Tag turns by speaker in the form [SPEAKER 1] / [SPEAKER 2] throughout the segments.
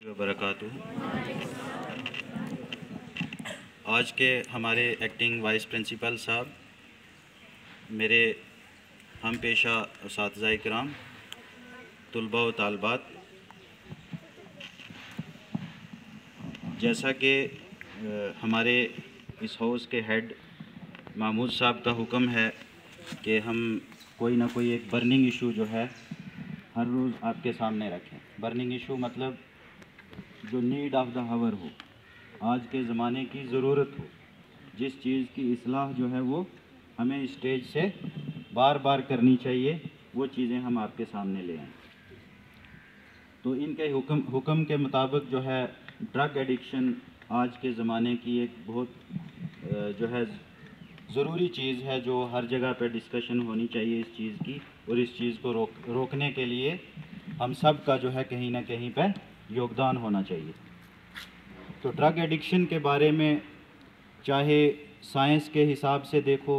[SPEAKER 1] वबरकातुहू। आज के हमारे एक्टिंग वाइस प्रिंसिपल साहब, मेरे हम पेशा असातिज़ा इकराम, तुलबा व तालबात, जैसा कि हमारे इस हाउस के हेड महमूद साहब का हुक्म है कि हम कोई ना कोई एक बर्निंग इशू जो है हर रोज़ आपके सामने रखें। बर्निंग इशू मतलब जो नीड ऑफ द हावर हो, आज के ज़माने की ज़रूरत हो, जिस चीज़ की इस्लाह जो है वो हमें स्टेज से बार बार करनी चाहिए, वो चीज़ें हम आपके सामने ले आएँ। तो इनके हुक्म के मुताबिक जो है ड्रग एडिक्शन आज के ज़माने की एक बहुत जो है ज़रूरी चीज़ है, जो हर जगह पे डिस्कशन होनी चाहिए इस चीज़ की, और इस चीज़ को रोकने के लिए हम सब का जो है कहीं ना कहीं पे योगदान होना चाहिए। तो ड्रग एडिक्शन के बारे में चाहे साइंस के हिसाब से देखो,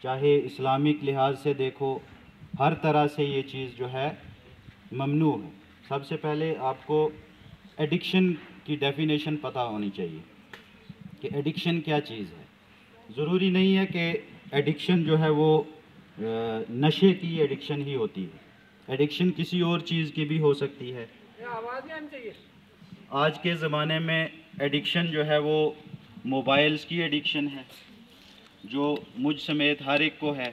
[SPEAKER 1] चाहे इस्लामिक लिहाज से देखो, हर तरह से ये चीज़ जो है ममनू है। सबसे पहले आपको एडिक्शन की डेफिनेशन पता होनी चाहिए कि एडिक्शन क्या चीज़ है। ज़रूरी नहीं है कि एडिक्शन जो है वो नशे की एडिक्शन ही होती है, एडिक्शन किसी और चीज़ की भी हो सकती है। आज के ज़माने में एडिक्शन जो है वो मोबाइल्स की एडिक्शन है, जो मुझ समेत हर एक को है।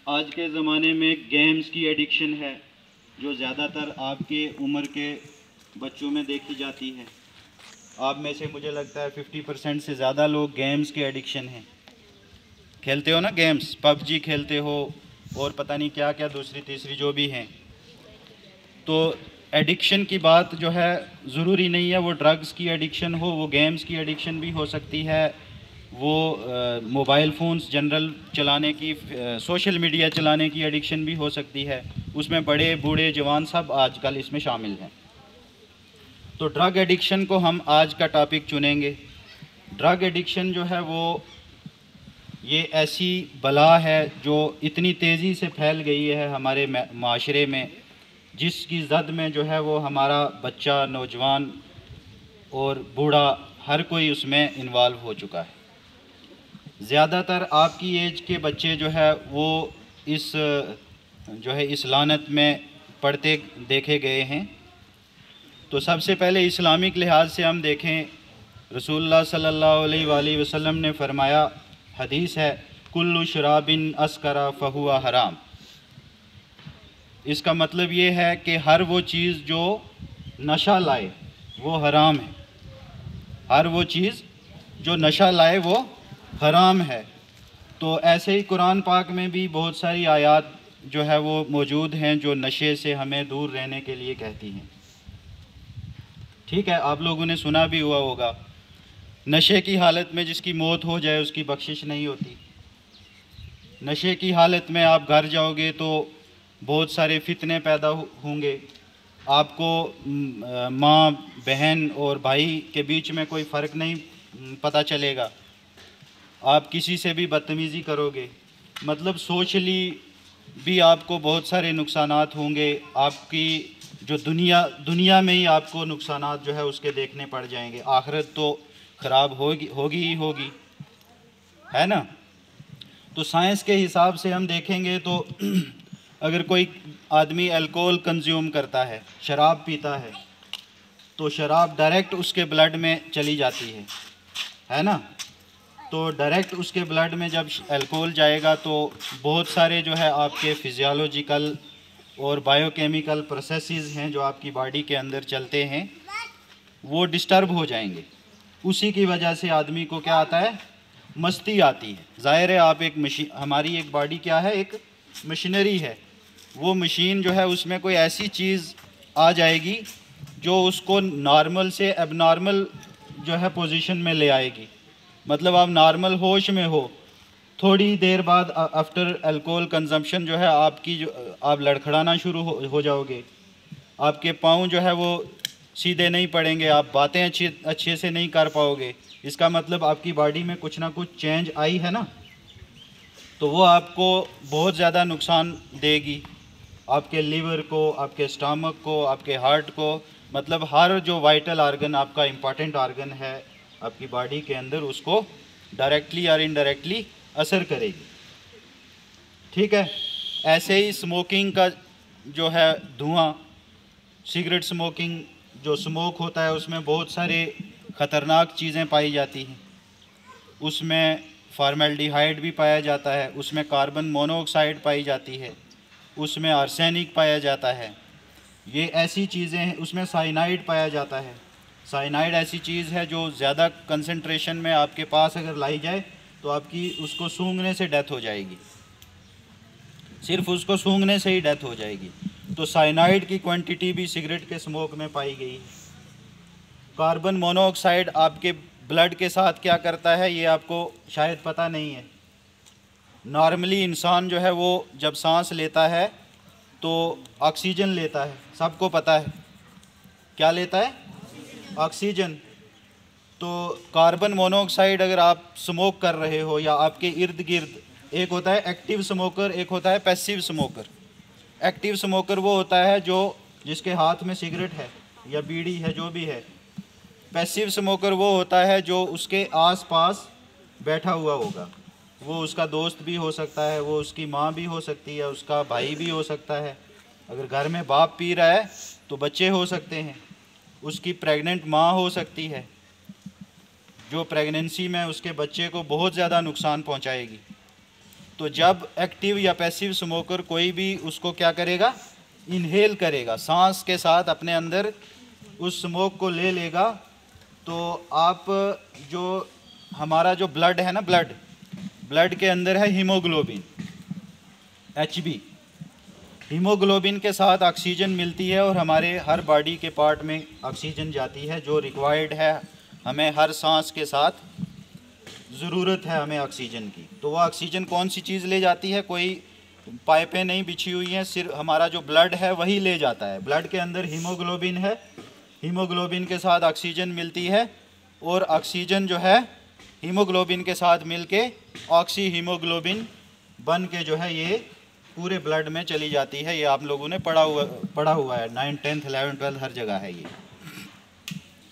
[SPEAKER 1] आज के ज़माने में गेम्स की एडिक्शन है, जो ज़्यादातर आपके उम्र के बच्चों में देखी जाती है। आप में से मुझे लगता है 50% से ज़्यादा लोग गेम्स के एडिक्शन हैं। खेलते हो ना गेम्स, पबजी खेलते हो और पता नहीं क्या क्या दूसरी तीसरी जो भी हैं। तो एडिक्शन की बात जो है ज़रूरी नहीं है वो ड्रग्स की एडिक्शन हो, वो गेम्स की एडिक्शन भी हो सकती है, वो मोबाइल फ़ोन्स जनरल चलाने की, सोशल मीडिया चलाने की एडिक्शन भी हो सकती है। उसमें बड़े बूढ़े जवान सब आजकल इसमें शामिल हैं। तो ड्रग एडिक्शन को हम आज का टॉपिक चुनेंगे। ड्रग एडिक्शन जो है वो ये ऐसी बला है जो इतनी तेज़ी से फैल गई है हमारे माशरे में, जिसकी ज़द में जो है वो हमारा बच्चा, नौजवान और बूढ़ा हर कोई उसमें इन्वॉल्व हो चुका है। ज़्यादातर आपकी एज के बच्चे जो है वो इस लानत में पड़ते देखे गए हैं। तो सबसे पहले इस्लामिक लिहाज से हम देखें, रसूलुल्लाह सल्लल्लाहु अलैहि वसल्लम ने फरमाया, हदीस है, कुल्लु शराबिन अस्करा फहुआ हराम। इसका मतलब ये है कि हर वो चीज़ जो नशा लाए वो हराम है, हर वो चीज़ जो नशा लाए वो हराम है। तो ऐसे ही कुरान पाक में भी बहुत सारी आयत जो है वो मौजूद हैं जो नशे से हमें दूर रहने के लिए कहती हैं। ठीक है, आप लोगों ने सुना भी हुआ होगा, नशे की हालत में जिसकी मौत हो जाए उसकी बख्शिश नहीं होती। नशे की हालत में आप घर जाओगे तो बहुत सारे फितने पैदा होंगे, आपको माँ बहन और भाई के बीच में कोई फ़र्क नहीं पता चलेगा, आप किसी से भी बदतमीज़ी करोगे, मतलब सोशली भी आपको बहुत सारे नुकसानात होंगे। आपकी जो दुनिया में ही आपको नुकसानात जो है उसके देखने पड़ जाएंगे, आखिरत तो ख़राब होगी ही होगी, है ना। तो साइंस के हिसाब से हम देखेंगे तो अगर कोई आदमी अल्कोहल कंज्यूम करता है, शराब पीता है, तो शराब डायरेक्ट उसके ब्लड में चली जाती है ना। तो डायरेक्ट उसके ब्लड में जब अल्कोहल जाएगा तो बहुत सारे जो है आपके फिजियोलॉजिकल और बायोकेमिकल प्रोसेसेस हैं जो आपकी बॉडी के अंदर चलते हैं, वो डिस्टर्ब हो जाएंगे। उसी की वजह से आदमी को क्या आता है, मस्ती आती है। ज़ाहिर है आप एक मशीन, हमारी एक बॉडी क्या है, एक मशीनरी है। वो मशीन जो है उसमें कोई ऐसी चीज़ आ जाएगी जो उसको नॉर्मल से एबनॉर्मल जो है पोजीशन में ले आएगी। मतलब आप नॉर्मल होश में हो, थोड़ी देर बाद आफ्टर अल्कोहल कंजम्पशन जो है आपकी जो आप लड़खड़ाना शुरू हो जाओगे, आपके पाँव जो है वो सीधे नहीं पड़ेंगे, आप बातें अच्छे से नहीं कर पाओगे। इसका मतलब आपकी बॉडी में कुछ ना कुछ चेंज आई है ना, तो वो आपको बहुत ज़्यादा नुकसान देगी। आपके लीवर को, आपके स्टमक को, आपके हार्ट को, मतलब हर जो वाइटल आर्गन आपका इम्पॉर्टेंट आर्गन है आपकी बॉडी के अंदर, उसको डायरेक्टली और इनडायरेक्टली असर करेगी। ठीक है। ऐसे ही स्मोकिंग का जो है धुआं, सिगरेट स्मोकिंग जो स्मोक होता है उसमें बहुत सारे ख़तरनाक चीज़ें पाई जाती हैं। उसमें फॉर्मेल्डिहाइड भी पाया जाता है, उसमें कार्बन मोनोऑक्साइड पाई जाती है, उसमें आर्सेनिक पाया जाता है। ये ऐसी चीज़ें हैं। उसमें साइनाइड पाया जाता है। साइनाइड ऐसी चीज़ है जो ज़्यादा कंसंट्रेशन में आपके पास अगर लाई जाए तो आपकी उसको सूंघने से डेथ हो जाएगी, सिर्फ उसको सूंघने से ही डेथ हो जाएगी। तो साइनाइड की क्वांटिटी भी सिगरेट के स्मोक में पाई गई। कार्बन मोनोऑक्साइड आपके ब्लड के साथ क्या करता है ये आपको शायद पता नहीं है। नॉर्मली इंसान जो है वो जब सांस लेता है तो ऑक्सीजन लेता है, सबको पता है। क्या लेता है? ऑक्सीजन। तो कार्बन मोनोऑक्साइड अगर आप स्मोक कर रहे हो या आपके इर्द गिर्द, एक होता है एक्टिव स्मोकर, एक होता है पैसिव स्मोकर। एक्टिव स्मोकर वो होता है जो जिसके हाथ में सिगरेट है या बीड़ी है, जो भी है। पैसिव स्मोकर वो होता है जो उसके आसपास बैठा हुआ होगा। वो उसका दोस्त भी हो सकता है, वो उसकी माँ भी हो सकती है, उसका भाई भी हो सकता है। अगर घर में बाप पी रहा है तो बच्चे हो सकते हैं, उसकी प्रेग्नेंट माँ हो सकती है जो प्रेगनेंसी में उसके बच्चे को बहुत ज़्यादा नुकसान पहुँचाएगी। तो जब एक्टिव या पैसिव स्मोकर कोई भी उसको क्या करेगा, इनहेल करेगा, सांस के साथ अपने अंदर उस स्मोक को ले लेगा, तो आप जो हमारा जो ब्लड है ना, ब्लड के अंदर है हीमोग्लोबिन, HB। हीमोग्लोबिन के साथ ऑक्सीजन मिलती है और हमारे हर बॉडी के पार्ट में ऑक्सीजन जाती है जो रिक्वायर्ड है। हमें हर सांस के साथ ज़रूरत है हमें ऑक्सीजन की। तो वो ऑक्सीजन कौन सी चीज़ ले जाती है? कोई पाइपें नहीं बिछी हुई हैं, सिर्फ हमारा जो ब्लड है वही ले जाता है। ब्लड के अंदर हीमोग्लोबिन है, हीमोग्लोबिन के साथ ऑक्सीजन मिलती है और ऑक्सीजन जो है हीमोग्लोबिन के साथ मिलके ऑक्सी हीमोग्लोबिन बन के जो है ये पूरे ब्लड में चली जाती है। ये आप लोगों ने पढ़ा हुआ है, 9th 10th 11th 12th हर जगह है ये।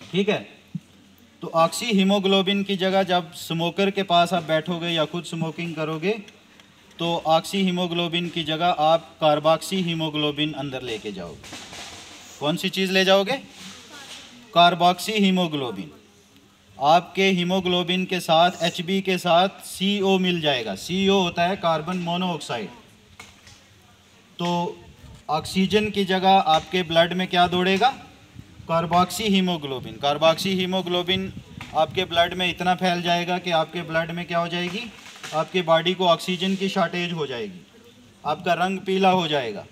[SPEAKER 1] ठीक है। तो ऑक्सी हीमोग्लोबिन की जगह जब स्मोकर के पास आप बैठोगे या खुद स्मोकिंग करोगे तो ऑक्सी हीमोग्लोबिन की जगह आप कार्बोक्सी हीमोग्लोबिन अंदर लेके जाओगे। कौन सी चीज़ ले जाओगे? Carboxy haemoglobin. आपके हीमोग्लोबिन के साथ HB के साथ CO मिल जाएगा। CO होता है कार्बन मोनोऑक्साइड। तो ऑक्सीजन की जगह आपके ब्लड में क्या दौड़ेगा? Carboxy haemoglobin. कार्बोक्सी हीमोग्लोबिन आपके ब्लड में इतना फैल जाएगा कि आपके ब्लड में क्या हो जाएगी, आपके बॉडी को ऑक्सीजन की शॉर्टेज हो जाएगी, आपका रंग पीला हो जाएगा,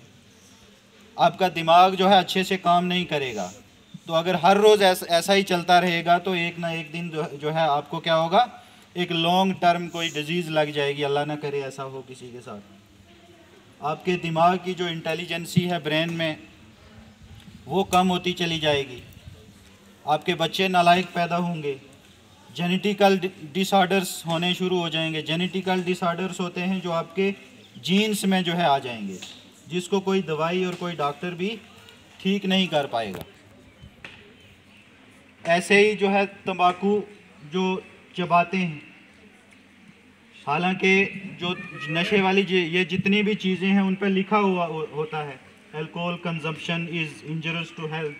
[SPEAKER 1] आपका दिमाग जो है अच्छे से काम नहीं करेगा। तो अगर हर रोज़ ऐसा ही चलता रहेगा तो एक ना एक दिन जो है आपको क्या होगा, एक लॉन्ग टर्म कोई डिजीज़ लग जाएगी। अल्लाह ना करे ऐसा हो किसी के साथ। आपके दिमाग की जो इंटेलिजेंसी है ब्रेन में वो कम होती चली जाएगी, आपके बच्चे नालायक पैदा होंगे, जेनेटिकल डिसऑर्डर्स होने शुरू हो जाएंगे। जेनेटिकल डिसऑर्डर्स होते हैं जो आपके जीन्स में जो है आ जाएंगे, जिसको कोई दवाई और कोई डॉक्टर भी ठीक नहीं कर पाएगा। ऐसे ही जो है तंबाकू जो चबाते हैं, हालांकि जो नशे वाली ये जितनी भी चीज़ें हैं उन पर लिखा हुआ होता है, alcohol consumption is injurious to health,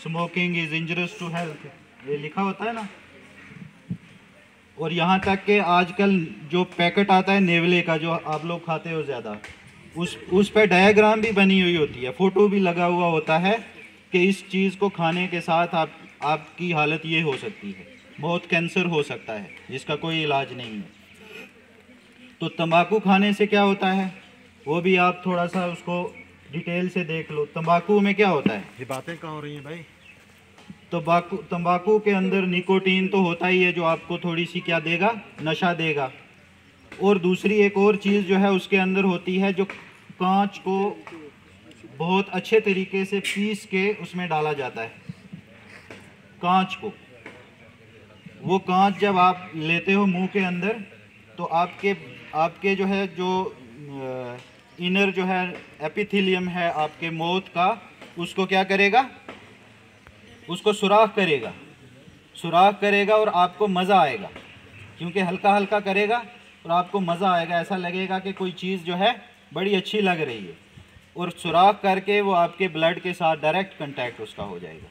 [SPEAKER 1] smoking is injurious to health, ये लिखा होता है ना। और यहाँ तक कि आजकल जो पैकेट आता है नेवले का जो आप लोग खाते हो ज़्यादा, उस पर डायग्राम भी बनी हुई होती है, फ़ोटो भी लगा हुआ होता है कि इस चीज़ को खाने के साथ आपकी हालत ये हो सकती है, बहुत कैंसर हो सकता है जिसका कोई इलाज नहीं है। तो तंबाकू खाने से क्या होता है वो भी आप थोड़ा सा उसको डिटेल से देख लो। तंबाकू में क्या होता है?
[SPEAKER 2] ये बातें कहाँ हो रही हैं भाई?
[SPEAKER 1] तंबाकू के अंदर निकोटीन तो होता ही है जो आपको थोड़ी सी क्या देगा, नशा देगा। और दूसरी एक और चीज़ जो है उसके अंदर होती है जो कांच को बहुत अच्छे तरीके से पीस के उसमें डाला जाता है। कांच को, वो कांच जब आप लेते हो मुंह के अंदर तो आपके जो है जो इनर जो है एपिथेलियम है आपके माउथ का, उसको क्या करेगा, उसको सुराख करेगा, सुराख करेगा और आपको मज़ा आएगा, क्योंकि हल्का हल्का करेगा और आपको मज़ा आएगा, ऐसा लगेगा कि कोई चीज़ जो है बड़ी अच्छी लग रही है, और सुराख करके वो आपके ब्लड के साथ डायरेक्ट कांटेक्ट उसका हो जाएगा।